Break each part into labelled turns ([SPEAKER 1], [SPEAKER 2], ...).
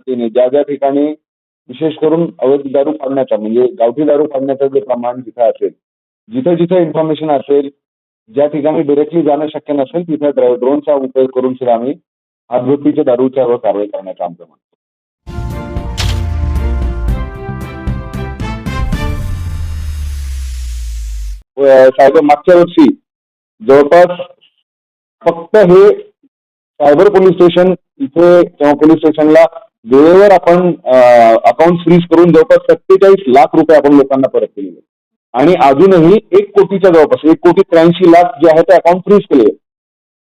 [SPEAKER 1] पद्धतीने ज्या ज्या ठिकाणी विशेष करून अवैध दारू फाडण्याचा म्हणजे गावठी दारू फाडण्याचं जे प्रमाण जिथं असेल, जिथं जिथं इन्फॉर्मेशन असेल, ज्या ठिकाणी डिरेक्टली जाणं शक्य नसेल तिथं ड्रोनचा उपयोग करून सुद्धा आम्ही हातभट्टीच्या दारूच्यावर कारवाई करण्याचं आमचं म्हणणं. साहेब मागच्या वर्षी जवळपास फक्त हे सायबर पोलीस स्टेशन इथे किंवा पोलीस स्टेशनला वेळेवर आपण अकाउंट फ्रीज करून जवळपास 47 लाख रुपये आपण लोकांना परत केलेले आणि अजूनही 1 कोटीच्या जवळपास 1,83,00,000 जे आहे ते अकाउंट फ्रीज केले.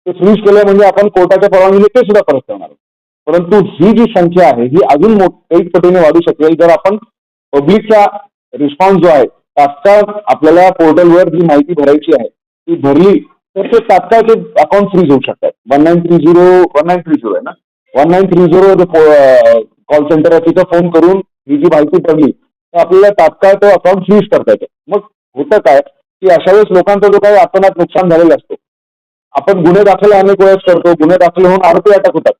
[SPEAKER 1] ते फ्रीज केले म्हणजे आपण कोर्टाच्या परवानगीने ते सुद्धा परत करणार. परंतु ही जी संख्या आहे ही अजून 1 पटीने वाढू शकेल जर आपण पब्लिकचा रिस्पॉन्स जो आहे तात्काळ आपल्याला पोर्टलवर जी माहिती भरायची आहे ती भरली तर ते तात्काळ ते अकाउंट फ्रीज होऊ शकतात. 1930 आहे ना, 1930 कॉल सेंटर आहे तिथं फोन करून ही जी माहिती पडली तर आपल्याला तात्काळ तो अकाउंट फ्रीज करता येतं. मग होतं काय की अशा वेळेस लोकांचा जो काही अतोनात नुकसान झालेला असतो, आपण गुन्हे दाखल अनेक वेळेस करतो, गुन्हे दाखल होऊन आरोपी अटक होतात.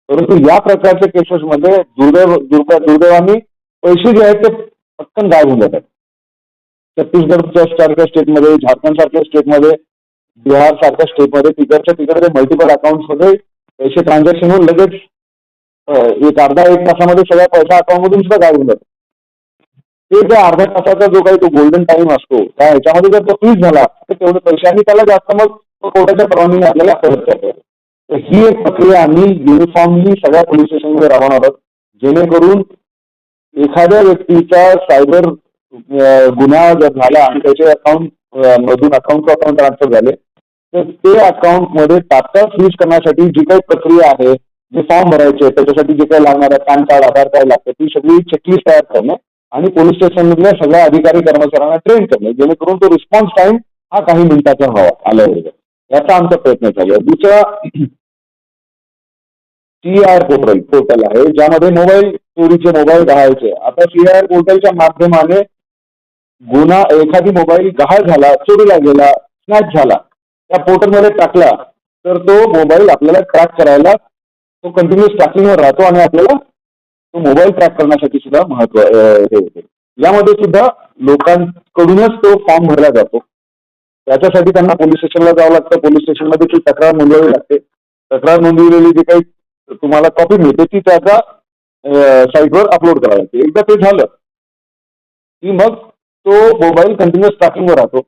[SPEAKER 1] परंतु या प्रकारच्या केसेसमध्ये दुर्दैवाने पैसे जे आहेत ते पटकन गायब होऊन जातात. छत्तीसगड सारख्या स्टेटमध्ये, झारखंड सारख्या स्टेटमध्ये, बिहार सारख्या स्टेटमध्ये तिकडे मल्टिपल अकाउंट्समध्ये पैसे ट्रान्झॅक्शन होऊन लगेच एक अर्धा 1 तासामध्ये सगळा पैसा अकाउंटमधून सुद्धा गायब होऊन जातो. ते जो अर्ध्या तासाचा जो काही तो गोल्डन टाइम असतो त्या ह्याच्यामध्ये जर तो फ्रीज झाला तर तेवढे पैसे आणि त्याला जास्त मग कोर्टाच्या परवानगीने आपल्याला परत करता येतो. तर ही एक प्रक्रिया आम्ही युनिफॉर्मली सगळ्या पोलीस स्टेशनमध्ये राबवणार आहोत जेणेकरून एखाद्या व्यक्तीचा सायबर गुन्हा जर झाला आणि त्याचे अकाउंट मधून अकाउंट टू अकाउंट ट्रान्सफर झाले तर ते अकाउंट मध्ये तात्काळ फ्रीज करण्यासाठी जी काही प्रक्रिया आहे, जे फॉर्म भरायचे त्याच्यासाठी जे काही लागणार आहे पॅन कार्ड, आधार कार्ड लागतं, ती सगळी चेकलिस्ट तयार करणं आणि पोलीस स्टेशनमधल्या सगळ्या अधिकारी कर्मचाऱ्यांना ट्रेन करणे जेणेकरून तो रिस्पॉन्स टाइम हा काही मिनिटाचा व्हावा आल्याबरोबर. याचा आमचा प्रयत्न चालू आहे. दुसरा CIR पोर्टल आहे ज्यामध्ये मोबाईल चोरीचे मोबाईल गहाळायचे. आता CIR पोर्टलच्या माध्यमाने गुन्हा एखादी मोबाईल गहाळ झाला, चोरीला गेला, स्नॅच झाला, त्या पोर्टलमध्ये टाकला तर तो मोबाईल आपल्याला ट्रॅक करायला तो कंटिन्युअस ट्रॅकिंगवर राहतो आणि आपल्याला तो मोबाईल ट्रॅक करण्यासाठी सुद्धा महत्व हे होते. यामध्ये सुद्धा लोकांकडूनच तो फॉर्म भरला जातो. त्याच्यासाठी त्यांना पोलीस स्टेशनला जावं लागतं. पोलीस स्टेशनमध्ये ती तक्रार नोंदवावी लागते. तक्रार नोंदवलेली जी काही तुम्हाला कॉपी मिळते ती त्याचा साईटवर अपलोड करावी लागते. एकदा ते झालं की मग तो मोबाईल कंटिन्युअस ट्रॅकिंगवर राहतो.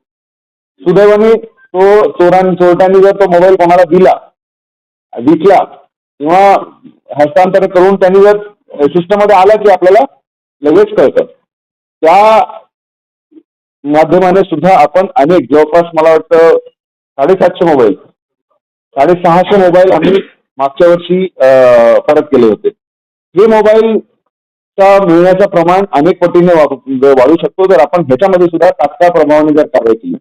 [SPEAKER 1] सुदैवाने तो चोरट्यांनी जर तो मोबाईल कोणाला दिला, विकला किंवा हस्तांतरण करून त्यांनी जर सिस्टममध्ये आला की आपल्याला लगेच कळतं. त्या माध्यमाने सुद्धा आपण अनेक जवळपास मला वाटतं 750 मोबाईल 650 मोबाईल आम्ही मागच्या वर्षी परत केले होते. हे मोबाईल मिळण्याचं प्रमाण अनेक पटीने वाढू शकतो जर आपण ह्याच्यामध्ये सुद्धा तात्काळ प्रभावाने जर कारवाई केली.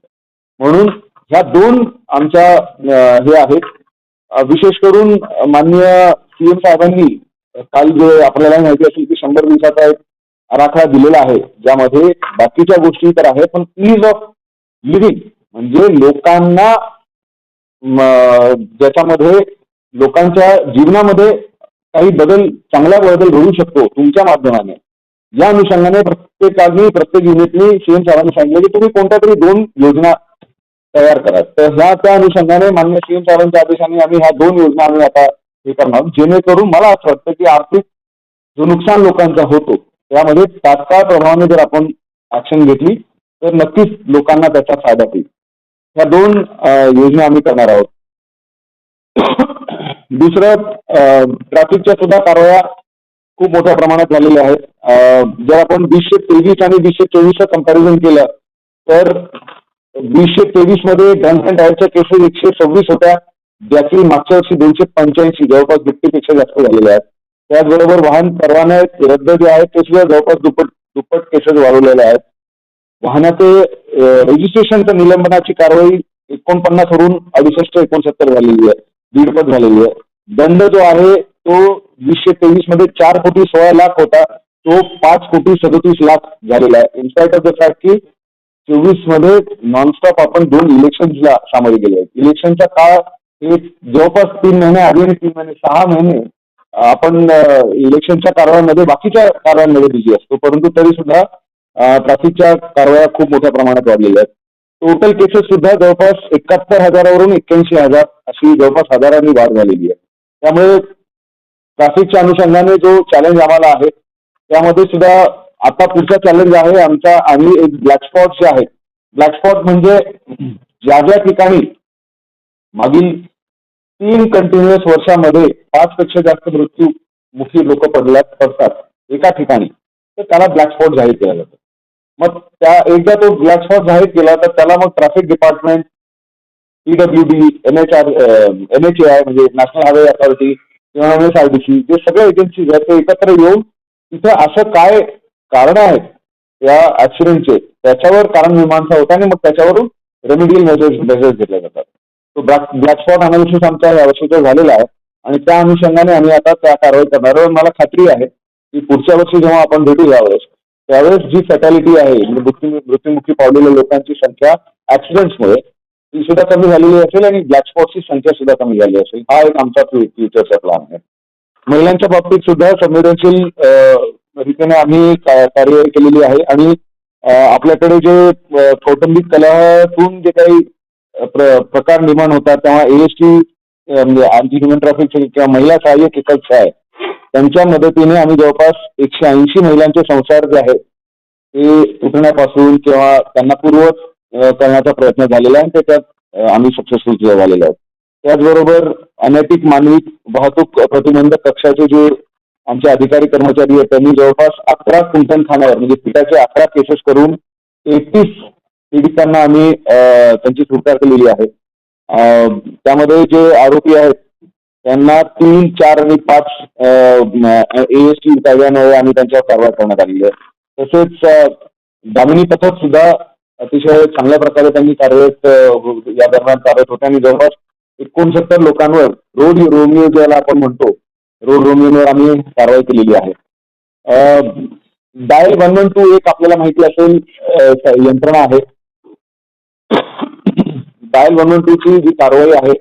[SPEAKER 1] म्हणून ह्या 2 आमच्या हे आहेत. विशेष करून माननीय CM साहेबांनी काल जे आपल्याला माहिती असेल की 100 दिवसाचा एक आराखडा दिलेला आहे ज्यामध्ये बाकीच्या गोष्टी तर आहेत पण ईज ऑफ लिव्हिंग म्हणजे लोकांना ज्याच्यामध्ये लोकांच्या जीवनामध्ये काही बदल चांगला बदल घडू शकतो तुमच्या माध्यमाने. या अनुषंगाने प्रत्येक युनिटनी CM साहेबांनी सांगितलं की तुम्ही कोणत्या तरी 2 योजना तयार करा. तर त्या अनुषंगाने माननीय CM साहेबांच्या आदेशाने आम्ही ह्या 2 योजना आम्ही आता हे करणार जेणेकरून मला असं वाटतं की आर्थिक जो नुकसान लोकांचा होतो त्यामध्ये तात्काळ प्रभावाने जर आपण ऍक्शन घेतली तर नक्कीच लोकांना त्याचा फायदा होईल. ह्या 2 योजना आम्ही करणार आहोत. दुसरं ट्रॅफिकच्या सुद्धा कारवाया खूप मोठ्या प्रमाणात झालेल्या आहेत. जर आपण 223 आणि 224चं कंपॅरिझन केलं तर 223 मध्ये ड्रंक अँड ड्राईव्हच्या केसेस 126 होत्या ज्याची मागच्या वर्षी 285 जवळपास दुप्पटीपेक्षा जास्त झालेल्या आहेत. त्याचबरोबर वाहन परवाने रद्द जे आहेत ते सुद्धा जवळपास दुप्पट केसेस वाढवलेल्या आहेत. वाहनाचे रजिस्ट्रेशनच्या निलंबनाची कारवाई 49 वरून 68-69 झालेली आहे, 1.5 झालेली आहे. दंड जो आहे तो 223 मध्ये 4,16,00,000 होता तो 5,37,00,000 झालेला आहे. इन्स्पाइट ऑफ द फॅक्ट की 24 मध्ये नॉनस्टॉप आपण 2 इलेक्शनला सामोरे गेले आहेत. इलेक्शनचा काळ हे जवळपास 3 महिने आधी आणि 3 महिने 6 महिने आपण इलेक्शनच्या कारवायांमध्ये बाकीच्या कारवायांमध्ये बिझी असतो, परंतु तरी सुद्धा ट्रॅफिकच्या कारवाया खूप मोठ्या प्रमाणात वाढलेल्या आहेत. टोटल केसेस सुद्धा जवळपास 71,000वरून 81,000 अशी जवळपास हजारांनी वाढ झालेली आहे. त्यामुळे ट्रॅफिकच्या अनुषंगाने जो चॅलेंज आम्हाला आहे त्यामध्ये सुद्धा आता पुढचा चॅलेंज आहे आमचा. आणि एक ब्लॅक स्पॉट जे आहेत, ब्लॅक स्पॉट म्हणजे ज्या ज्या ठिकाणी मागील 3 कंटिन्युअस वर्षामध्ये 5 पेक्षा जास्त मृत्यूमुखी लोक पडतात एका ठिकाणी, तर त्याला ब्लॅक स्पॉट जाहीर केला जातो. मग त्या एकदा तो ब्लॅक स्पॉट जाहीर केला तर त्याला मग ट्रॅफिक डिपार्टमेंट, PWD, NHAI म्हणजे नॅशनल हायवे अथॉरिटी किंवा MSRDC जे सगळे एजन्सीज आहेत ते एकत्र येऊन तिथे असं काय कारण आहेत त्या ऍक्सिडेंटचे त्याच्यावर कारण मीमांसा होते आणि मग त्याच्यावरून रेमेडियल मेजर्स घेतले जातात. तो ब्लॅक स्पॉट अनालिसिस आमचा या वर्षीचा झालेला आहे आणि त्या अनुषंगाने आम्ही आता त्या कारवाई करणार आहोत. मला खात्री आहे की पुढच्या वर्षी जेव्हा आपण भेटू यावेळेस त्यावेळेस जी फॅटॅलिटी आहे म्हणजे मृत्युमुखी पावलेल्या लोकांची संख्या ऍक्सिडेंट्समुळे ती सुद्धा कमी झालेली असेल आणि ब्लॅक स्पॉटची संख्या सुद्धा कमी झाली असेल. हा एक आमचा फ्युचरचा प्लॅन आहे. महिलांच्या बाबतीत सुद्धा संवेदनशील रीतीने आम्ही कार्यवाही केलेली आहे आणि आपल्याकडे जे कौटुंबिक कलहातून जे काही प्रकार निर्माण होतात तेव्हा AST म्हणजे अँटी ह्युमन ट्रॅफिक किंवा महिला सहाय्यक कक्ष आहे त्यांच्या मदतीने आम्ही जवळपास 180 महिलांचे संसार जे आहेत ते तुटण्यापासून किंवा त्यांना पूर्वत करण्याचा प्रयत्न झालेला आहे आणि त्याच्यात आम्ही सक्सेसफुल झालेलो आहोत. त्याचबरोबर अनैतिक मानवी वाहतूक प्रतिबंधक कक्षाचे जे आमचे अधिकारी कर्मचारी आहेत त्यांनी जवळपास 11 कुंटनखान्यावर म्हणजे पिठाचे 11 केसेस करून 31 पीडितांना आम्ही त्यांची सुटका केलेली आहे. त्यामध्ये जे आरोपी आहेत त्यांना 3, 4 आणि 5 AST कायद्यान्वये आम्ही त्यांच्यावर कारवाई करण्यात आलेली आहे. तसेच दामिनी पथक सुद्धा अतिशय चांगल्या प्रकारे त्यांनी कार्यरत या दरम्यान कार्यरत होते आणि जवळपास 69 लोकांवर रोड रोमिओ ज्याला आपण म्हणतो रोड रोमिओवर आम्ही कारवाई केलेली आहे. डायल 112 एक आपल्याला माहिती असेल यंत्रणा आहे. डायल 112 ची जी कारवाई आहे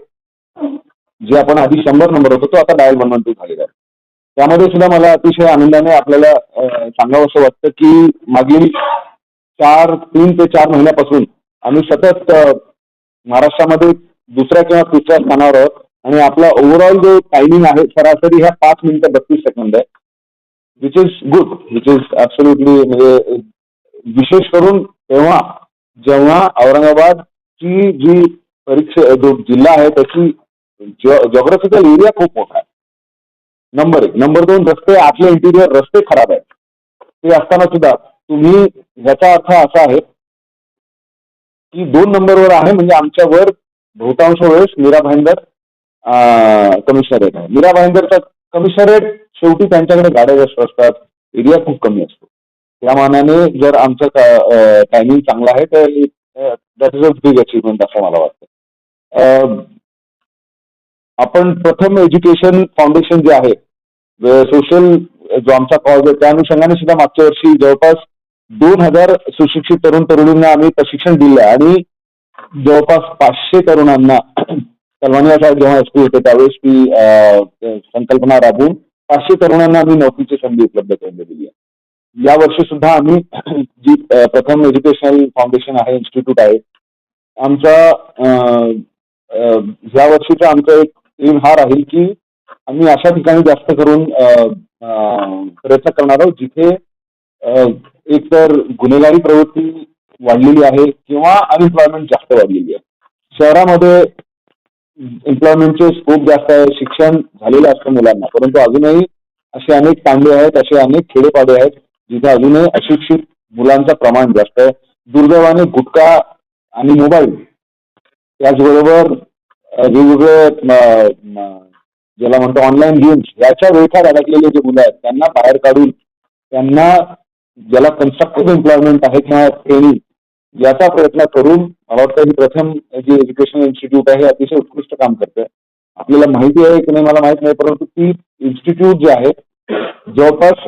[SPEAKER 1] जी आपण आधी 100 नंबर होतो तो आता डायल 112 झालेला आहे. त्यामध्ये सुद्धा मला अतिशय आनंदाने आपल्याला सांगावं असं वाटतं की मागील 3 ते 4 महिन्यापासून आम्ही सतत महाराष्ट्रामध्ये दुसऱ्या किंवा तिसऱ्या स्थानावर आहोत आणि आपला ओव्हरऑल जो टायमिंग आहे सरासरी ह्या 5 मिनिटं 32 सेकंद आहे, which is good, which is absolutely. म्हणजे विशेष करून तेव्हा जेव्हा औरंगाबादची जी परीक्षा जो जिल्हा आहे त्याची जॉग्राफिकल एरिया खूप मोठा आहे. नंबर 1. नंबर 2, रस्ते आतले इंटिरियर रस्ते खराब आहेत. ते असताना सुद्धा तुम्ही याचा अर्थ असा आहे की 2 नंबरवर आहे म्हणजे आमच्यावर बहुतांश वेळेस मीरा भाईंदर कमिशनरेट आहे. मीरा भाईंदरचा कमिशनरेट शेवटी त्यांच्याकडे गाड्या जास्त असतात, एरिया खूप कमी असतो. त्या मानाने जर आमचं टायमिंग चांगला आहे तर that is a big achievement असं मला वाटतं. आपण प्रथम एज्युकेशन फाउंडेशन जे आहे सोशल जो आमचा कॉज आहे त्या अनुषंगाने सुद्धा मागच्या वर्षी जवळपास 2000 सुशिक्षित तरुण तरुणींना आम्ही प्रशिक्षण दिलं आणि जवळपास 500 तरुणांना सलमानिया साहेब जेव्हा SP होते त्यावेळेस ती संकल्पना राबवून 500 तरुणांना आम्ही नोकरीची संधी उपलब्ध करून दिली आहे. या वर्षी सुद्धा आम्ही जी प्रथम एज्युकेशनल फाउंडेशन आहे इन्स्टिट्यूट आहे आमचा या वर्षीचा आमचा एक एम हा राहील की आम्ही अशा ठिकाणी जास्त करून प्रयत्न करणार आहोत जिथे एकतर गुन्हेगारी प्रवृत्ती वाढलेली आहे किंवा अनएम्प्लॉयमेंट जास्त वाढलेली आहे. शहरामध्ये एम्प्लॉयमेंटचे स्कोप जास्त आहे, शिक्षण झालेलं असतं मुलांना, परंतु अजूनही असे अनेक तांडे आहेत, असे अनेक खेडेपाडे आहेत जिथे अजूनही अशिक्षित मुलांचं प्रमाण जास्त आहे. दुर्दैवाने गुटखा आणि मोबाईल त्याचबरोबर वेगवेगळे ज्याला म्हणतो ऑनलाईन गेम्स याच्या वेळात अडकलेले जे मुलं आहेत त्यांना बाहेर काढून त्यांना ज्याला कन्स्ट्रक्टिव्ह एम्प्लॉयमेंट आहे किंवा ट्रेनिंग याचा प्रयत्न करून मला वाटतं ही प्रथम जी एज्युकेशनल इन्स्टिट्यूट आहे अतिशय उत्कृष्ट काम करते. आपल्याला माहिती आहे की नाही मला माहित नाही, परंतु ती इन्स्टिट्यूट जे आहे जवळपास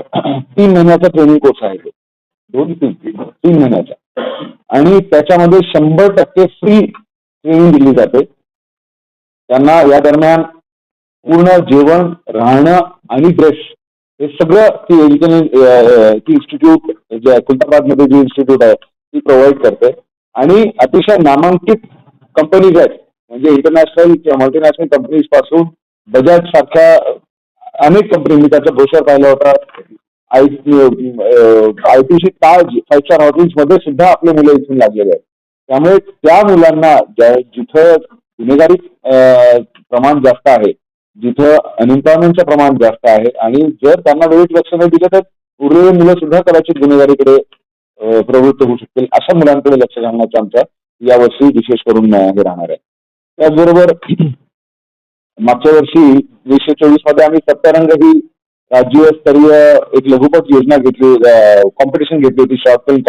[SPEAKER 1] 3 महिन्याचा ट्रेनिंग कोर्स आहे, 2-3 महिन्याचा, आणि त्याच्यामध्ये 100% फ्री ट्रेनिंग दिली जाते. त्यांना या दरम्यान पूर्ण जेवण, राहणं आणि ड्रेस हे सगळं ती एज्युकेशन ती इन्स्टिट्यूट जे खुलताबाद मध्ये जी इन्स्टिट्यूट आहे ती प्रोव्हाइड करते. आणि अतिशय नामांकित कंपनीज आहेत, म्हणजे इंटरनॅशनल किंवा मल्टीनॅशनल कंपनीज पासून बजाज सारख्या अनेक कंपनी, मी त्याचा ब्रोशर पाहिला होता. आयटीसी ताज 5 स्टार हॉटेल्स मध्ये सुद्धा आपले मुलं इथून लागलेले आहेत. त्यामुळे त्या मुलांना जिथं गुन्हेगारी प्रमाण जास्त आहे, जिथं अनएम्प्लॉयमेंटचं प्रमाण जास्त आहे, आणि जर त्यांना वेळेत लक्ष नाही दिलं तर उरलेली मुलं सुद्धा कदाचित गुन्हेगारीकडे प्रवृत्त होऊ शकतील. अशा मुलांकडे लक्ष घालण्याचा आमचा यावर्षी विशेष करून हे राहणार आहे. त्याचबरोबर मागच्या वर्षी 2024 मध्ये आम्ही सप्तरंग ही राज्यस्तरीय एक लघुपट योजना घेतली, कॉम्पिटिशन घेतली होती, शॉर्ट फिल्म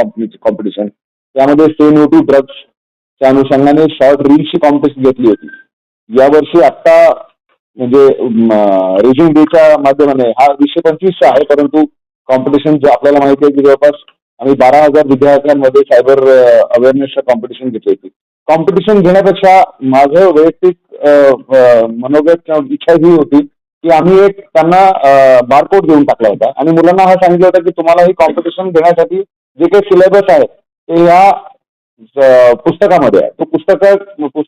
[SPEAKER 1] कॉम्पिटिशन. त्यामध्ये से नो टू ड्रग्सच्या अनुषंगाने शॉर्ट रील्सची कॉम्पिटिशन घेतली होती. यावर्षी आत्ता म्हणजे रेझ्युम डेच्या माध्यमाने हा 2025चा आहे, परंतु कॉम्पिटिशन जे आपल्याला माहिती आहे की जवळपास आम्ही 12,000 विद्यार्थ्यांमध्ये सायबर अवेअरनेसच्या कॉम्पिटिशन घेतली होती. कॉम्पिटिशन घेण्यापेक्षा माझं वैयक्तिक मनोगत किंवा इच्छा ही होती की आम्ही एक त्यांना बारकोड देऊन टाकला होता आणि मुलांना हा सांगितलं होतं की तुम्हाला ही कॉम्पिटिशन घेण्यासाठी जे काही सिलेबस आहे ते या पुस्तकामध्ये आहे. तो पुस्तक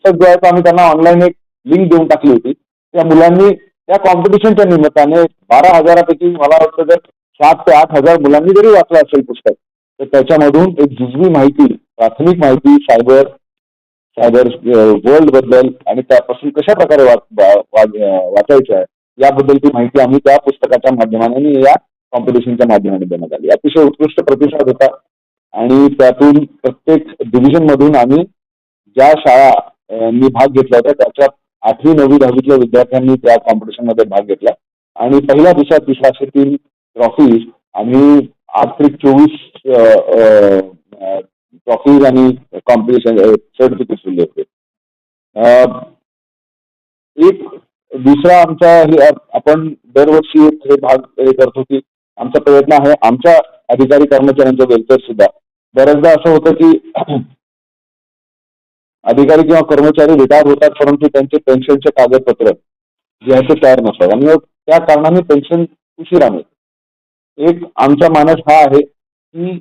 [SPEAKER 1] जो आहे तो आम्ही त्यांना ऑनलाईन एक लिंक देऊन टाकली होती. त्या मुलांनी त्या कॉम्पिटिशनच्या निमित्ताने 12,000पैकी मला वाटतं जर 7 ते 8,000 मुलांनी जरी वाचलं असेल पुस्तक, तर त्याच्यामधून एक जुजवी माहिती, प्राथमिक माहिती सायबर वर्ल्ड बद्दल आणि त्यापासून कशा प्रकारे वाचायचं आहे याबद्दलची माहिती आम्ही त्या पुस्तकाच्या माध्यमाने या कॉम्पिटिशनच्या माध्यमाने देण्यात आली. अतिशय उत्कृष्ट प्रतिसाद होता आणि त्यातून प्रत्येक डिव्हिजन मधून आम्ही ज्या शाळांनी भाग घेतला होता त्याच्या 8वी 9वी 10वीतल्या विद्यार्थ्यांनी त्या कॉम्पिटिशन मध्ये भाग घेतला आणि पहिल्या दिवसात 303 ट्रॉफीज आम्ही 8/24 ट्रॉफीज आणि कॉम्पिटिशन सर्टिफिकेट दिले होते. एक दुसरा आमचा आपण दरवर्षी हे भाग हे करतो की आमचा प्रयत्न आहे आमच्या अधिकारी कर्मचाऱ्यांच्या वेलफेअर सुद्धा. बऱ्याचदा असं होतं की अधिकारी किंवा कर्मचारी रिटायर होतात परंतु त्यांचे पेन्शनचे कागदपत्र जे आहे ते तयार नसतात आणि त्या कारणाने पेन्शन उशिरा मिळते. एक आमचा मानस हा आहे की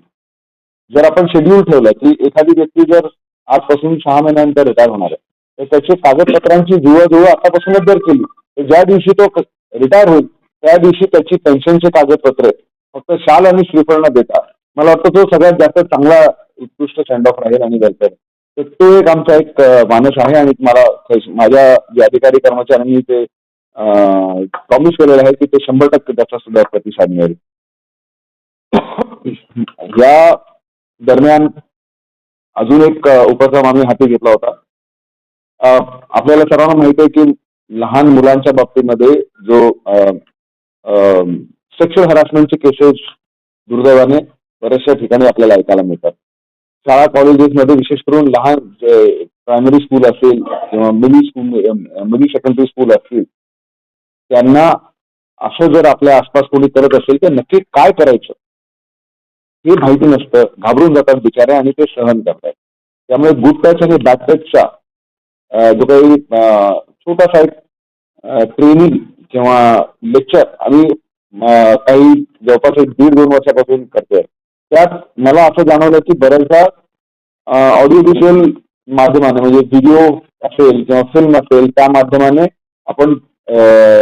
[SPEAKER 1] जर आपण शेड्यूल ठेवलं की एखादी व्यक्ती जर आजपासून 6 महिन्यानंतर रिटायर होणार आहे तर त्याची कागदपत्रांची जुळवाजुळव आतापासूनच जर केली तर ज्या दिवशी तो रिटायर होईल त्या दिवशी त्याची पेन्शनचे कागदपत्र फक्त शाल आणि श्रीफळ न देता मला वाटतं तो सगळ्यात जास्त चांगला उत्कृष्ट सेंड ऑफ राहील आणि वेलफेअर. तर तो एक आमचा एक मानस आहे आणि मला माझ्या जे अधिकारी कर्मचाऱ्यांनी ते प्रॉमिस केलेलं आहे की ते 100% त्याचा सुद्धा प्रतिसाद मिळेल. या दरम्यान अजून एक उपक्रम आम्ही हाती घेतला होता. आपल्याला सर्वांना माहिती आहे की लहान मुलांच्या बाबतीमध्ये जो सेक्शुअल हॅरासमेंटचे केसेस दुर्दैवाने बऱ्याचशा ठिकाणी आपल्याला ऐकायला मिळतात. शाळा कॉलेजेसमध्ये विशेष करून लहान जे प्रायमरी स्कूल असेल किंवा मिनी सेकंडरी स्कूल असतील त्यांना असं जर आपल्या आसपास कोणी करत असेल तर नक्की काय करायचं हे माहिती नसतं, घाबरून जातात बिचारे आणि ते सहन करतात. त्यामुळे गुड टच आणि बॅड टचचा जो काही छोटासा एक ट्रेनिंग किंवा लेक्चर आम्ही काही जवळपास 1.5-2 वर्षापासून करतोय. त्यात मला असं जाणवलं की बऱ्याचदा ऑडिओ व्हिज्युअल माध्यमाने म्हणजे व्हिडिओ असेल किंवा फिल्म असेल त्या माध्यमाने आपण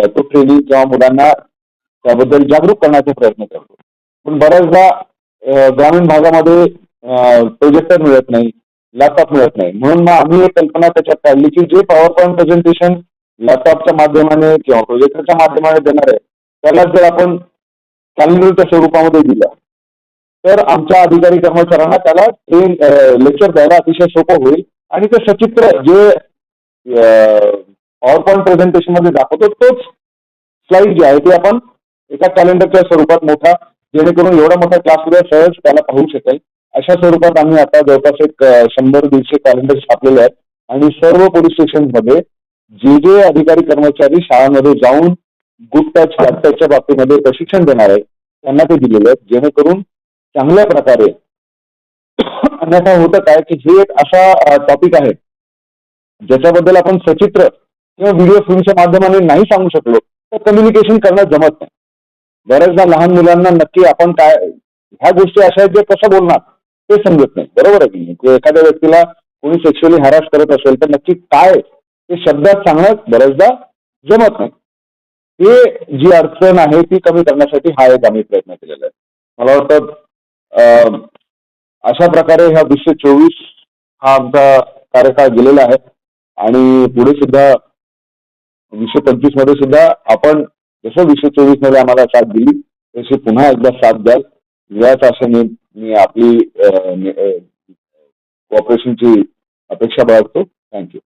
[SPEAKER 1] तो ट्रेनिंग किंवा मुलांना त्याबद्दल जागरूक करण्याचा प्रयत्न करतो. पण बऱ्याचदा ग्रामीण भागामध्ये प्रोजेक्टर मिळत नाही, लॅपटॉप मिळत नाही, म्हणून मग आम्ही एक कल्पना त्याच्यात काढली की जे पॉवर पॉईंट प्रेझेंटेशन लॅपटॉपच्या माध्यमाने किंवा प्रोजेक्टरच्या माध्यमाने देणार आहे त्याला जर आपण कॅलेंडरच्या स्वरूपामध्ये दिलं तर आमच्या अधिकारी कर्मचाऱ्यांना त्याला लेक्चर द्यायला अतिशय सोपं होईल आणि ते सचित्र जे पॉवर पॉईंट प्रेझेंटेशन मध्ये दाखवतो तोच स्लाइड जे आहे ते आपण एका कॅलेंडरच्या स्वरूपात मोठा, जेणेकरून एवढा मोठा क्लासमध्ये सहज त्याला पाहू शकेल अशा स्वरूपात आम्ही आता जवळपास एक 100-150 कॅलेंडर छापलेले आहेत आणि सर्व पोलीस स्टेशन मध्ये जे अधिकारी कर्मचारी शाळांमध्ये जाऊन गुड टच बॅड टचच्या बाबतीमध्ये प्रशिक्षण देणार आहे त्यांना ते दिलेले आहेत, जेणेकरून चांगल्या प्रकारे. अन्यथा होतं काय की हे एक असा टॉपिक आहे ज्याच्याबद्दल आपण सचित्र किंवा व्हिडिओ फिल्मच्या माध्यमाने नाही सांगू शकलो तर कम्युनिकेशन करणं जमत नाही. बऱ्याचदा लहान मुलांना नक्की आपण काय ह्या गोष्टी अशा आहेत जे कसं बोलणार ते समजत नाही. बरोबर आहे की नाही? की एखाद्या व्यक्तीला कोणी सेक्शुअली हॅरास करत असेल तर नक्की काय ते शब्दात सांगणं बऱ्याचदा जमत नाही. हे जी अडचण आहे ती कमी करण्यासाठी हा एक आम्ही प्रयत्न केलेला आहे. मला वाटतं अशा प्रकारे हा 2024 हा आमचा कार्यकाळ गेलेला आहे आणि पुढे सुद्धा 2025 मध्ये सुद्धा आपण जसं 2024 मध्ये आम्हाला साथ दिली तशी पुन्हा एकदा साथ द्याल याच आशेने मी आपली कॉपरेशनची अपेक्षा बाळगतो. थँक्यू.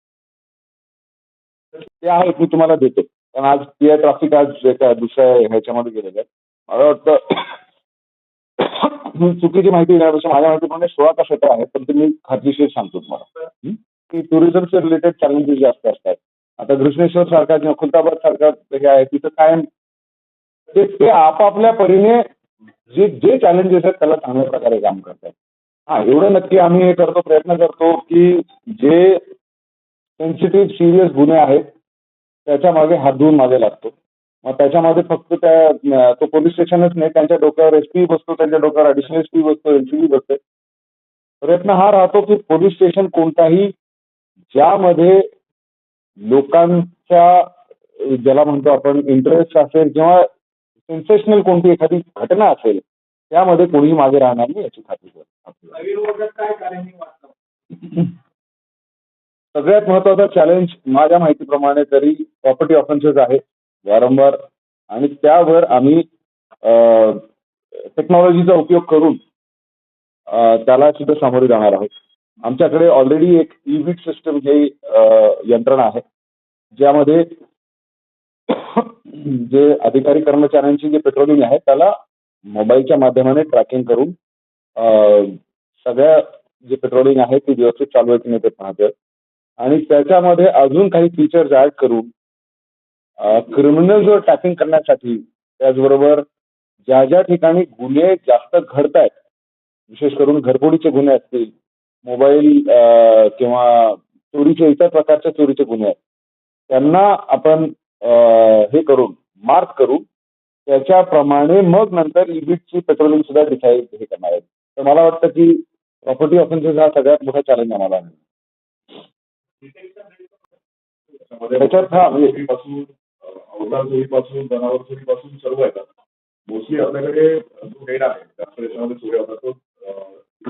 [SPEAKER 1] ते आहेत मी तुम्हाला देतो कारण आज पीआय ट्रॅफिक आज एका दुसऱ्या ह्याच्यामध्ये गेलेलं आहे. मला वाटतं चुकीची माहिती देण्यापेक्षा माझ्या माहितीप्रमाणे 16 का 17 आहेत पण ते मी खात्रीशीर सांगतो तुम्हाला की टुरिझमचे रिलेटेड चॅलेंजेस जास्त असतात. आता घृष्णेश्वर सारखा किंवा खुलताबाद सारखा हे आहे तिथं कायम ते आपापल्या परीने जे जे चॅलेंजेस आहेत त्याला चांगल्या प्रकारे काम करतात. हा एवढं नक्की आम्ही हे करतो प्रयत्न करतो की जे सेन्सिटिव्ह सिरियस गुन्हे आहेत त्याच्या मागे हात धुवून मागे लागतो. मग त्याच्यामध्ये फक्त त्या तो पोलीस स्टेशनच नाही त्यांच्या डोक्यावर एसपी बसतो, त्यांच्या डोक्यावर ऍडिशनल एसपी बसतो, एलसीबी बसते. प्रयत्न हा राहतो की पोलीस स्टेशन कोणताही ज्यामध्ये लोकांच्या ज्याला म्हणतो आपण इंटरेस्ट असेल किंवा सेन्सेशनल कोणती एखादी घटना असेल त्यामध्ये कोणीही मागे राहणार नाही याची खात्री सगळ्यात महत्वाचा चॅलेंज माझ्या माहितीप्रमाणे तरी प्रॉपर्टी ऑफेन्सेस आहे वारंवार आणि त्यावर आम्ही टेक्नॉलॉजीचा उपयोग करून त्याला सुद्धा सामोरे जाणार आहोत. आमच्याकडे ऑलरेडी एक ई-विट सिस्टम ही यंत्रणा आहे ज्यामध्ये जे अधिकारी कर्मचाऱ्यांची जे पेट्रोलिंग आहे त्याला मोबाईलच्या माध्यमाने ट्रॅकिंग करून सगळ्या जे पेट्रोलिंग आहे ती व्यवस्थित चालू आहे की नाही ते पाहते आणि त्याच्यामध्ये अजून काही फीचर्स ऍड करून क्रिमिनलवर ट्रॅकिंग करण्यासाठी त्याचबरोबर ज्या ज्या ठिकाणी गुन्हे जास्त घडत आहेत विशेष करून घरफोडीचे गुन्हे असतील मोबाईल किंवा चोरीचे इतर प्रकारच्या चोरीचे गुन्हे आहेत त्यांना आपण हे करून मार्क करून त्याच्याप्रमाणे मग नंतर ई-विटची पेट्रोलिंग सुद्धा डिसाईड हे करणार आहेत. तर मला वाटतं की प्रॉपर्टी ऑफेन्सेस हा सगळ्यात मोठा चॅलेंज आम्हाला आहे. त्याच्यात हा
[SPEAKER 2] चोरीपासून अवजार चोरीपासून जनावर चोरीपासून सर्व येतात. मोस्टली आपल्याकडे जो हेड आहे जास्त देशामध्ये चोरी होतात तो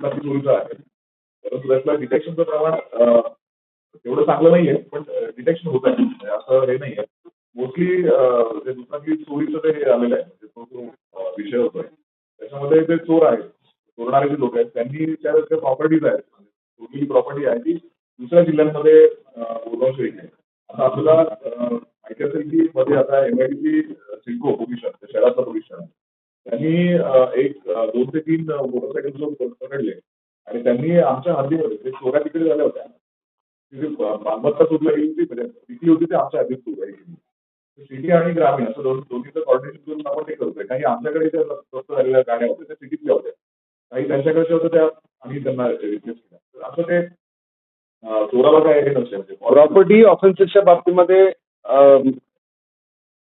[SPEAKER 2] चोरीचा आहे. परंतु त्यातलं डिटेक्शनचं प्रमाण तेवढं चांगलं नाहीये पण डिटेक्शन होत आहे असं हे नाहीये. मोस्टली जे दुसरी चोरीचं जे हे आलेलं आहे म्हणजे तो जो विषय होतोय त्याच्यामध्ये जे चोर आहेत चोरणारे जे लोक आहेत त्यांनी त्या प्रॉपर्टीज आहेत चोरलेली प्रॉपर्टी आहे ती दुसऱ्या जिल्ह्यांमध्ये बहुतांश येत आहे. आता आपल्याला माहिती असेल की मध्ये आता MIDC सिडको पोलीस शहरातला पोलीस त्यांनी एक 2 ते 3 मोटरसायकल पकडले आणि त्यांनी आमच्या हद्दीमध्ये जे चोऱ्या तिकडे झाल्या होत्या तिथे मालमत्ता चोरल्या गेली होती म्हणजे सिटी होती ते आमच्या हद्दीत चोरल्या गेली. सिटी आणि ग्रामीण असं दोन्हीचं कॉर्डिनेशन करून आपण ते करतोय. काही आमच्याकडे ज्या स्वस्त झालेल्या गाड्या होत्या त्या सिटीतल्या होत्या काही त्यांच्याकडच्या होत्या त्या आम्ही त्यांना रिप्लेस केल्या. असं ते चोराला काय हे नसते म्हणजे
[SPEAKER 1] प्रॉपर्टी ऑफेन्सेसच्या बाबतीमध्ये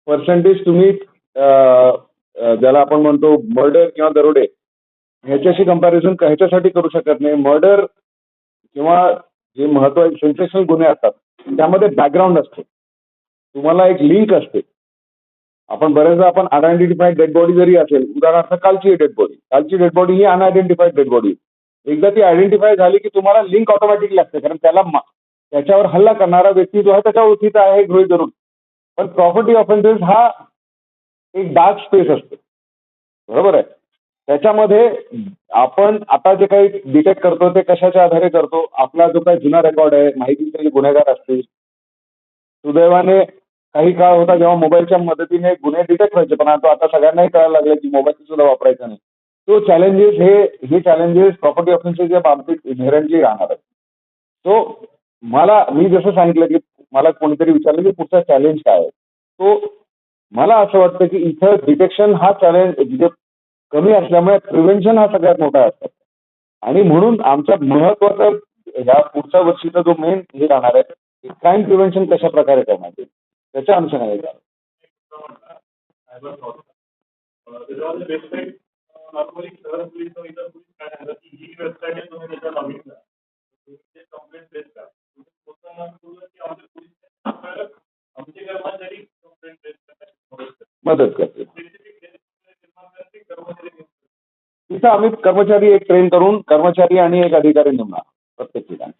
[SPEAKER 1] पर्सेंटेज तुम्ही ज्याला आपण म्हणतो मर्डर किंवा दरोडे ह्याच्याशी कंपॅरिझन ह्याच्यासाठी करू शकत नाही. मर्डर किंवा जे महत्वाचे सेन्सेशनल गुन्हे असतात त्यामध्ये बॅकग्राऊंड असते तुम्हाला एक लिंक असते. आपण बरेचदा आपण अनआयडेंटिफाईड डेड बॉडी जरी असेल उदाहरणार्थ कालची डेड बॉडी ही अनआयडेंटिफाईड डेड बॉडी एकदा ती आयडेंटिफाय झाली की तुम्हाला लिंक ऑटोमॅटिकली असते कारण त्याच्यावर हल्ला करणारा व्यक्ती जो आहे त्याच्या ओळखीचा आहे गृहीत धरून. पण प्रॉपर्टी ऑफेन्सेस हा एक डार्क स्पेस असतो बरोबर आहे. त्याच्यामध्ये आपण आता जे काही डिटेक्ट करतो ते कशाच्या आधारे करतो आपला जो काही जुना रेकॉर्ड आहे माहितीचे जे गुन्हेगार असतील सुदैवाने काही काळ होता जेव्हा मोबाईलच्या मदतीने गुन्हे डिटेक्ट व्हायचे पण आता सगळ्यांनाही कळायला लागले की मोबाईल सुद्धा वापरायचा नाही. तो चॅलेंजेस हे चॅलेंजेस प्रॉपर्टी ऑफेन्सेसच्या बाबतीत इनहेरंटली राहणार आहेत. तो मी जसं सांगितलं की मला कोणीतरी विचारलं की पुढचा चॅलेंज काय आहे तो मला असं वाटतं की इथं डिटेक्शन हा चॅलेंज जिथे कमी असल्यामुळे प्रिव्हेन्शन हा सगळ्यात मोठा असतो आणि म्हणून आमचा महत्वाचा ह्या पुढच्या वर्षीचा जो मेन हे राहणार आहे क्राईम प्रिव्हेन्शन कशा प्रकारे करण्यात येईल त्याच्या अनुषंगाने करा.
[SPEAKER 3] त्याच्यामध्ये वेबसाईट नॉर्मली शहर पोलीस किंवा इतर पोलीस काय सांगतात की ही वेबसाईट आहे तुम्ही त्याच्या लॉगिन करा तुमचे कंप्लेंट बेस करा की आमचे पोलीस आमचे कर्मचारी कंप्लेंट बेस करण्यास
[SPEAKER 1] मदत करते.
[SPEAKER 3] स्पेसिफिक कर्मचारी
[SPEAKER 1] तिथं आम्ही कर्मचारी एक ट्रेन करून कर्मचारी आणि एक अधिकारी नेमणार प्रत्येक ठिकाणी.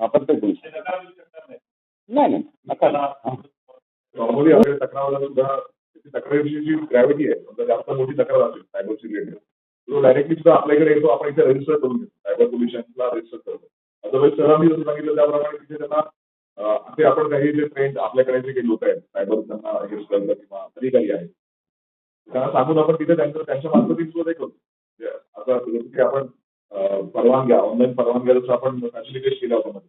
[SPEAKER 1] प्रत्येक पोलीस नाही नाही नका.
[SPEAKER 2] नॉर्मली आपल्या तक्रारला सुद्धा तक्रारीची जी ग्रॅव्हिटी आहे समजा जास्त मोठी तक्रार असेल सायबरची रिलेटेड तो डायरेक्टली सुद्धा आपल्याकडे येतो आपण इथे रजिस्टर करून घेतो सायबर पोलीस स्टेशनला रजिस्टर करतो. अदरवाईज सरांनी जसं सांगितलं त्याप्रमाणे तिथे त्यांना ते आपण काही जे ट्रेंड आपल्याकडे जे काही लोक आहेत सायबर त्यांना हे करतात किंवा अधिकारी आहेत त्यांना सांगून आपण तिथे त्यांच्या मार्फतीने सुद्धा करतो. आता जसं की आपण परवानग्या ऑनलाईन परवानग्या जसं आपण फॅसिलिटेट केल्या होत्या मध्ये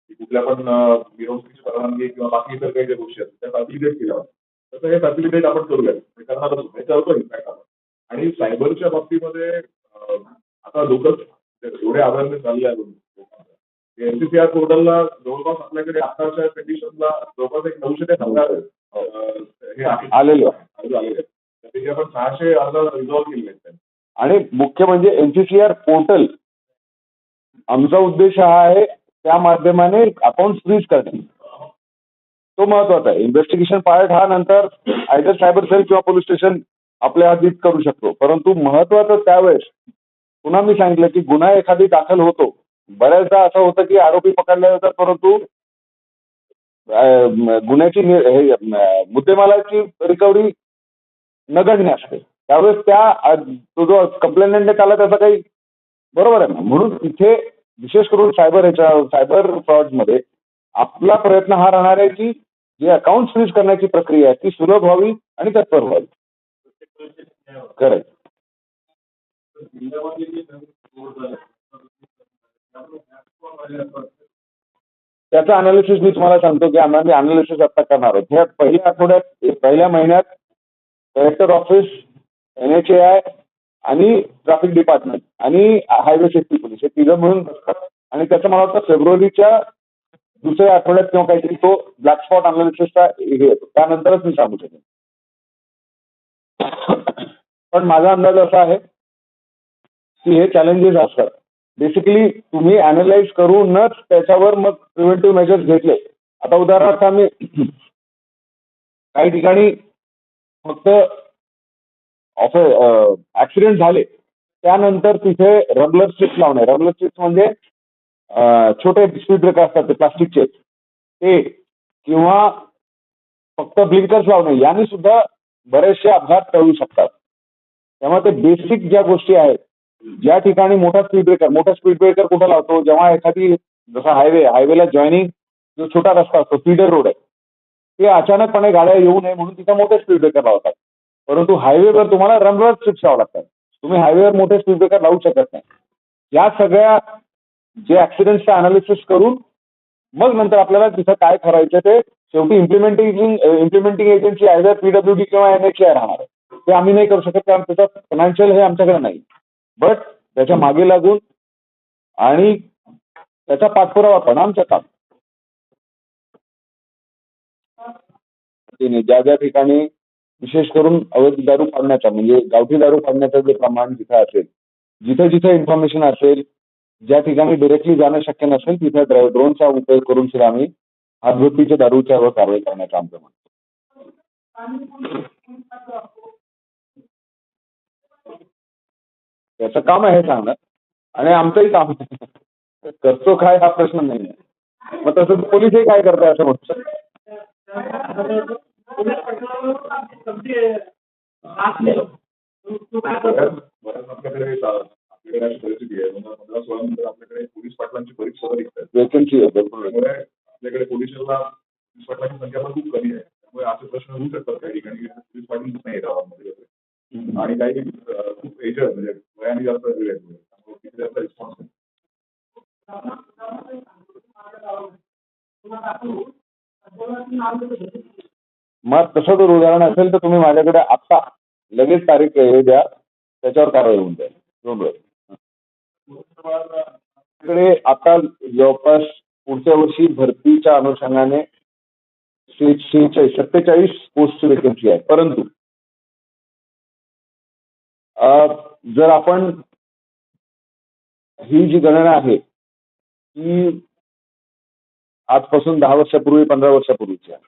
[SPEAKER 2] की कुठल्या पण मिरवणुकीची परवानगी किंवा बाकी इतर काही ज्या गोष्टी आहेत त्या फॅसिलिटेट केल्या होत्या तसं हे फॅसिलिटेट आपण करूया हे करणारच हे करतो इम्पॅक्ट आपण. आणि सायबरच्या बाबतीमध्ये आता लोक एवढे अवेअरनेस झालेले आहे लोकांचा NCCR पोर्टलला जवळपास आपल्याकडे आताच्या कंडिशनला जवळपास एक 900 ते 1000 हे
[SPEAKER 1] आलेलो
[SPEAKER 2] झालेले आहेत त्यापैकी आपण 600 अर्ज रिझॉल्व्ह केलेले आहेत.
[SPEAKER 1] आणि मुख्य म्हणजे NCCR पोर्टल आमचा उद्देश हा आहे त्या माध्यमाने अकाउंट फ्रीज करणे तो महत्वाचा आहे. इन्व्हेस्टिगेशन पार्ट हा नंतर आयदर सायबर सेल किंवा पोलीस स्टेशन आपल्या हातीत करू शकतो परंतु महत्वाचं त्यावेळेस पुन्हा मी सांगितलं की गुन्हा एखादी दाखल होतो. बऱ्याचदा असं होतं की आरोपी पकडले जातात परंतु गुन्ह्याची मुद्देमालाची रिकव्हरी नगण्य असते त्यावेळेस त्या तो जो कंप्लेंटने आला त्याचा काही बरोबर आहे ना. म्हणून इथे विशेष करून सायबर फ्रॉडमध्ये आपला प्रयत्न हा राहणार आहे की जे अकाउंट फ्रीज करण्याची प्रक्रिया आहे ती सुलभ व्हावी आणि तत्पर व्हावी. करेक्ट. त्याचं अनालिसिस मी तुम्हाला सांगतो की आम्ही अनालिसिस आता करणार आहोत. ह्या पहिल्या आठवड्यात पहिल्या महिन्यात कलेक्टर ऑफिस NHAI आणि ट्रॅफिक डिपार्टमेंट आणि हायवे सेफ्टी पोलीस हे तिघं मिळून बसतात आणि त्याचं मला वाटतं फेब्रुवारीच्या दुसऱ्या आठवड्यात किंवा काहीतरी तो ब्लॅक स्पॉट अनालिसिसचा हे येतो त्यानंतरच मी सांगू शकेन. पण माझा अंदाज असा आहे की हे चॅलेंजेस असतात. बेसिकली तुम्ही अनालाइज करूनच त्याच्यावर मग प्रिव्हेंटिव्ह मेजर्स घेतले. आता उदाहरणार्थ आम्ही काही ठिकाणी फक्त ऍक्सिडेंट झाले त्यानंतर तिथे रबलर स्ट्रिप्स लावणे. रबलर स्ट्रिप्स म्हणजे छोटे स्पीड ब्रेकर असतात ते प्लास्टिकचे ते किंवा फक्त ब्लिंकर्स लावणे याने सुद्धा बरेचसे अपघात टळू शकतात. त्यामुळे ते बेसिक ज्या गोष्टी आहेत ज्या ठिकाणी मोठा स्पीड ब्रेकर कुठं लावतो जेव्हा एखादी जसा हायवेला जॉईनिंग जो छोटा रस्ता असतो फीडर रोड आहे ते अचानकपणे गाड्या येऊ नये म्हणून तिथं मोठे स्पीड ब्रेकर लावतात. परंतु हायवेवर तुम्हाला रबलर स्ट्रिप्स लावावं लागतात. तुम्ही हायवेवर मोठे स्पीड ब्रेकर लावू शकत नाही. या सगळ्या जे ऍक्सिडेंटचं अनालिसिस करून मग नंतर आपल्याला तिथं काय करायचं ते शेवटी इम्प्लिमेंटिंग एजन्सी आयदर PWD किंवा NHAI राहणार आहे. ते आम्ही नाही करू शकत कारण त्याचं फायनान्शियल हे आमच्याकडे नाही. बट त्याच्या मागे लागून आणि त्याचा पाठपुरावा पण आमचं काम. ज्या ज्या ठिकाणी विशेष करून अवैध दारू पाडण्याचा म्हणजे गावठी दारू पाडण्याचं जे प्रमाण जिथं असेल जिथे जिथे इन्फॉर्मेशन असेल ज्या ठिकाणी डिरेक्टली जाणं शक्य नसेल तिथे ड्रोनचा उपयोग करून सुद्धा आम्ही हातभट्टीच्या दारूच्यावर कारवाई करण्याचं आमचं म्हणतो. त्याचं काम आहे सांगणं आणि आमचंही काम करतो काय हा प्रश्न नाही आहे. मग तसं पोलीसही काय करताय असं म्हणतो.
[SPEAKER 2] बऱ्याच आपल्याकडे अशी परिस्थिती आहे 2015-16 नंतर आपल्याकडे पोलीस पाटलांची परीक्षा निघतात
[SPEAKER 1] वेकन्सी आहे
[SPEAKER 2] त्यामुळे आपल्याकडे पोलीस पाटलांची संख्या पण खूप कमी आहे. त्यामुळे असे प्रश्न होऊ शकतात काही ठिकाणी पोलीस पाटील नाही गावामध्ये आणि काही खूप एजड म्हणजे वयाने जास्त वेळ आहे त्यामुळे तिथे जास्त रिस्पॉन्स नाही.
[SPEAKER 1] मग तसं जर उदाहरण असेल तर तुम्ही माझ्याकडे आत्ता लगेच तारीख हे द्या त्याच्यावर कारवाई होऊन जाईल. आपल्याकडे आता जवळपास पुढच्या वर्षी भरतीच्या अनुषंगाने 47 पोस्टची वेकेन्सी आहे. परंतु जर आपण ही जी गणना आहे ती आजपासून 10 वर्षापूर्वी 15 वर्षापूर्वीची आहे.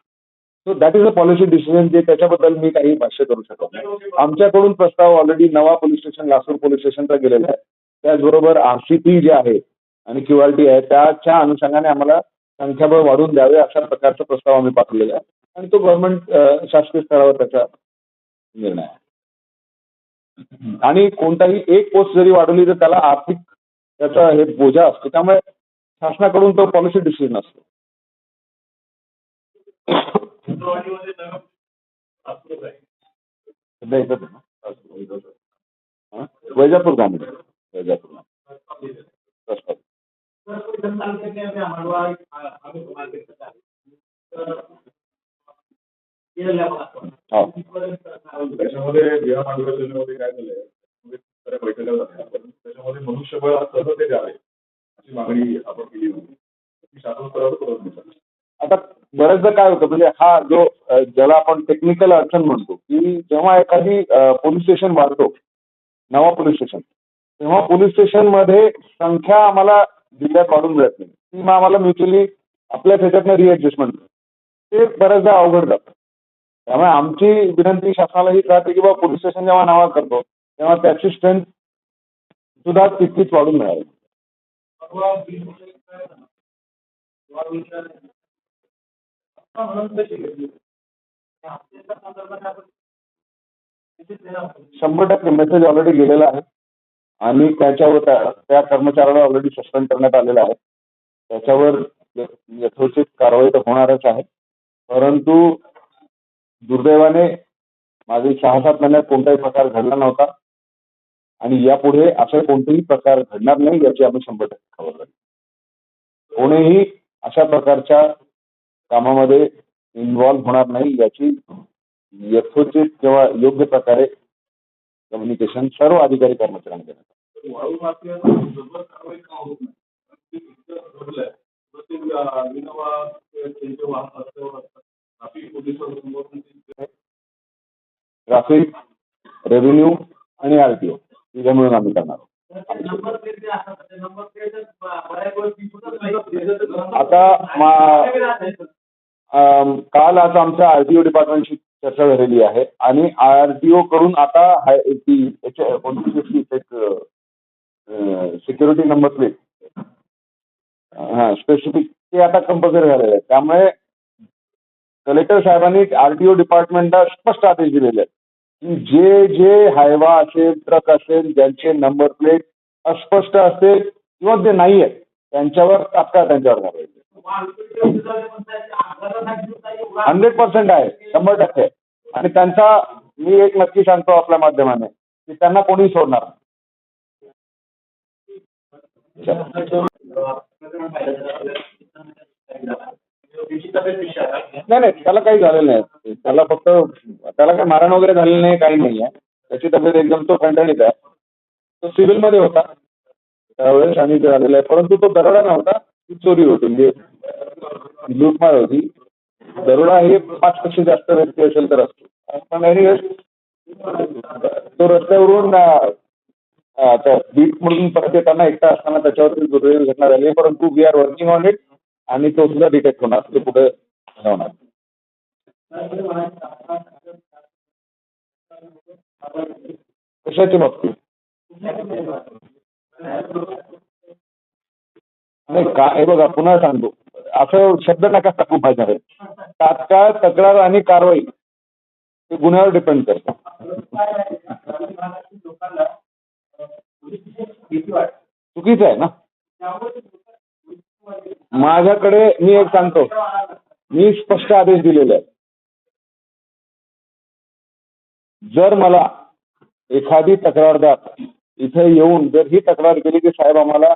[SPEAKER 1] So that is a policy decision जे त्याच्याबद्दल मी काही भाष्य करू शकत नाही. आमच्याकडून प्रस्ताव ऑलरेडी नवा पोलीस स्टेशन लासूर पोलीस स्टेशनचा गेलेला आहे. त्याचबरोबर RCP जे आहे आणि QRT आहे त्याच्या अनुषंगाने आम्हाला संख्याबळ वाढवून द्यावे अशा प्रकारचा प्रस्ताव आम्ही पाठवलेला आहे आणि तो गव्हर्नमेंट शासकीय स्तरावर त्याचा निर्णय आहे. आणि कोणताही एक पोस्ट जरी वाढवली तर त्याला आर्थिक त्याचा हे बोजा असतो. त्यामुळे शासनाकडून तो पॉलिसी डिसिजन असतो.
[SPEAKER 3] चित्रवाडीमध्ये नगर नागपूर आहे.
[SPEAKER 1] सध्या इथंच आहे ना? हां? वैजापूर गाव वैजापूर प्रस्ताव. हो.
[SPEAKER 2] त्याच्यामध्ये विमा मांडवळ योजनेमध्ये काय झालंय खऱ्या बैठका झाल्या पण त्याच्यामध्ये मनुष्यबळ सहजते द्यावे अशी मागणी आपण केली होती. ती शासन स्तरावर करत नाही.
[SPEAKER 1] आता बऱ्याचदा काय होतं म्हणजे हा जो ज्याला आपण टेक्निकल अडचण म्हणतो की जेव्हा एखादी पोलीस स्टेशन वाढतो नवा पोलीस स्टेशन तेव्हा पोलीस स्टेशन मध्ये संख्या आम्हाला जिल्ह्यात वाढून मिळत नाही. ती मग आम्हाला म्युच्युअली आपल्या त्याच्यातनं रिएडजस्टमेंट ते बऱ्याचदा अवघड जातं. त्यामुळे आमची विनंती शासनाला हीच राहते की बाबा पोलीस स्टेशन जेव्हा नावा करतो तेव्हा त्याची स्ट्रेंथ सुद्धा तितकीच वाढून मिळाली. शंभर टक्के मेसेज ऑलरेडी गेलेला आहे आणि त्याच्यावर त्या कर्मचाऱ्याला ऑलरेडी सस्पेंड करण्यात आलेला आहे. त्याच्यावर यथोचित कारवाई तर होणारच आहे. परंतु दुर्दैवाने मागील 6-7 महिन्यात कोणताही प्रकार घडला नव्हता आणि यापुढे असे कोणतेही प्रकार घडणार नाही याची आम्ही 100% खबरदारी. कोणीही अशा प्रकारच्या कामामध्ये इन्व्हॉल्व्ह होणार नाही याची यथोचित किंवा योग्य प्रकारे कम्युनिकेशन सर्व अधिकारी कर्मचाऱ्यांना देण्यात.
[SPEAKER 3] वाळू माफियांना कारवाई का होत नाही? घडलंय त्यांचे वाहन रस्त्यावर असतात. ट्रॅफिक पोलिसांसमोर
[SPEAKER 1] ट्रॅफिक, रेव्हेन्यू आणि RTO तिघं मिळून आम्ही करणार आहोत. काल आज आमच्या RTO डिपार्टमेंटची चर्चा झालेली आहे आणि RTO कडून आता सिक्युरिटी नंबर प्लेट स्पेसिफिक ते आता कंपल्सरी झालेलं आहे. त्यामुळे कलेक्टर साहेबांनी RTO डिपार्टमेंटला स्पष्ट आदेश दिलेले आहेत की जे जे हायवा असेल ट्रक असेल ज्यांचे नंबर प्लेट अस्पष्ट असेल किंवा जे नाही आहेत त्यांच्यावर तात्काळ त्यांच्यावर कारवाई 100% आहे 100%. आणि त्यांचा मी एक नक्की सांगतो आपल्या माध्यमाने की त्यांना कोणी सोडणार नाही. त्याला काही झालेलं नाही. त्याला फक्त त्याला काही मारण वगैरे झालेलं नाही, काही नाही आहे. त्याची तब्येत एकदम तो कंटाळीत आहे. तो सिव्हिलमध्ये होता त्यावेळेस आणि ते झालेलं आहे. परंतु तो दरोडा नव्हता, ती चोरी होती म्हणजे लूटमार होती. दरोडा हे 5 पेक्षा जास्त व्यक्ती असेल तर असतो. पण एनिवेज तो रस्त्यावरून बीट म्हणून परत येताना एकटा असताना त्याच्यावरती दुर्दैवी घटना झाली. परंतु we are working on it आणि तो सुद्धा डिटेक्ट होणार, ते पुढे होणार. कशाची बाबतीत नाही का हे बघा पुन्हा सांगतो असं शब्द नका टाकू पाहिजे. तात्काळ तक्रार आणि कारवाई ते गुन्ह्यावर डिपेंड करतं. चुकीचं आहे ना. माझ्याकडे मी एक सांगतो मी स्पष्ट आदेश दिलेले आहे. जर मला एखादी तक्रारदार इथे येऊन जर ही तक्रार केली की साहेब आम्हाला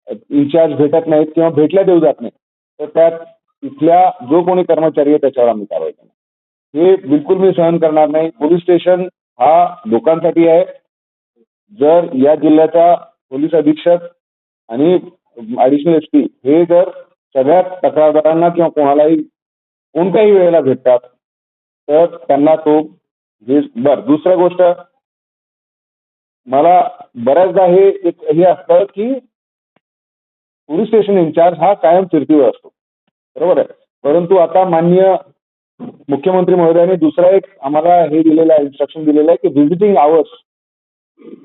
[SPEAKER 1] इन्चार्ज भेटत नाहीत किंवा भेटल्या देऊ जात नाही तर त्यात इथल्या जो कोणी कर्मचारी आहे त्याच्यावर आम्ही कारवाई करणार. हे बिलकुल मी सहन करणार नाही. पोलीस स्टेशन हा लोकांसाठी आहे. जर या जिल्ह्याचा पोलीस अधीक्षक आणि ऍडिशनल एसपी हे जर सगळ्या तक्रारदारांना किंवा कोणालाही कोणत्याही वेळेला भेटतात तर त्यांना तो दुसरी गोष्ट, मला बऱ्याचदा हे असतं की पोलीस स्टेशन इन्चार्ज हा कायम फिरतीवर असतो, बरोबर आहे. परंतु आता माननीय मुख्यमंत्री महोदयांनी दुसरा एक आम्हाला हे दिलेलं आहे, इन्स्ट्रक्शन दिलेलं आहे की व्हिजिटिंग आवर्स,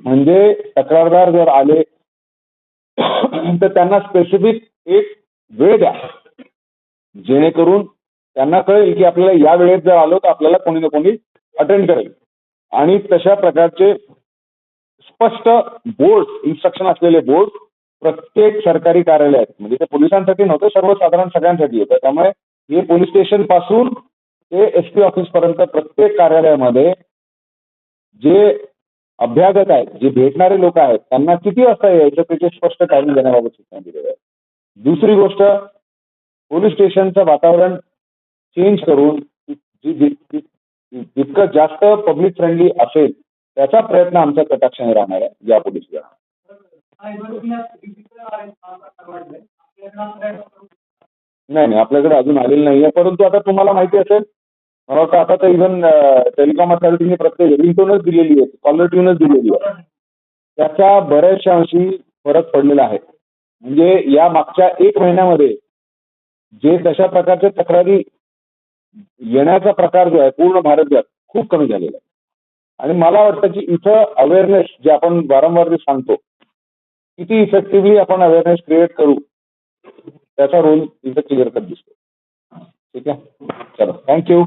[SPEAKER 1] म्हणजे तक्रारदार जर आले तर त्यांना स्पेसिफिक एक वेळ द्या, जेणेकरून त्यांना कळेल की आपल्याला या वेळेत जर आलो तर आपल्याला कोणी ना कोणी अटेंड करेल. आणि तशा प्रकारचे स्पष्ट बोर्ड, इन्स्ट्रक्शन असलेले बोर्ड प्रत्येक सरकारी कार्यालयात, म्हणजे ते पोलिसांसाठी नव्हतं, सर्वसाधारण सगळ्यांसाठी होतं. त्यामुळे हे पोलीस स्टेशन पासून ते एसपी ऑफिस पर्यंत प्रत्येक कार्यालयामध्ये जे अभ्यागत आहेत, जे भेटणारे लोक आहेत, त्यांना किती वाजता यायचं त्याचे स्पष्ट टायमिंग देण्याबाबत सूचना दिलेल्या आहे. दुसरी गोष्ट, पोलीस स्टेशनचं वातावरण चेंज करून जितकं जास्त पब्लिक फ्रेंडली असेल त्याचा प्रयत्न आमच्या कटाक्षाने राहणार आहे या पोलीस नाही, आपल्याकडे अजून आलेलं नाहीये. परंतु आता तुम्हाला माहिती असेल, मला वाटतं आता तर इव्हन टेलिकॉम अथॉरिटीने प्रत्येक रिंगटोनच दिलेली आहे, कॉलर ट्यूनच दिलेली आहे. त्याचा बऱ्याचशा अंशी फरक पडलेला आहे. म्हणजे या मागच्या 1 महिन्यामध्ये जे तशा प्रकारच्या तक्रारी येण्याचा प्रकार जो आहे पूर्ण भारतभर खूप कमी झालेला आहे. आणि मला वाटतं की इथं अवेअरनेस जे आपण वारंवार जे सांगतो, किती इफेक्टिव्हली आपण अवेअरनेस क्रिएट करू त्याचा रोल इथं क्लिअर कट दिसतो. ठीक आहे, चलो, थँक्यू.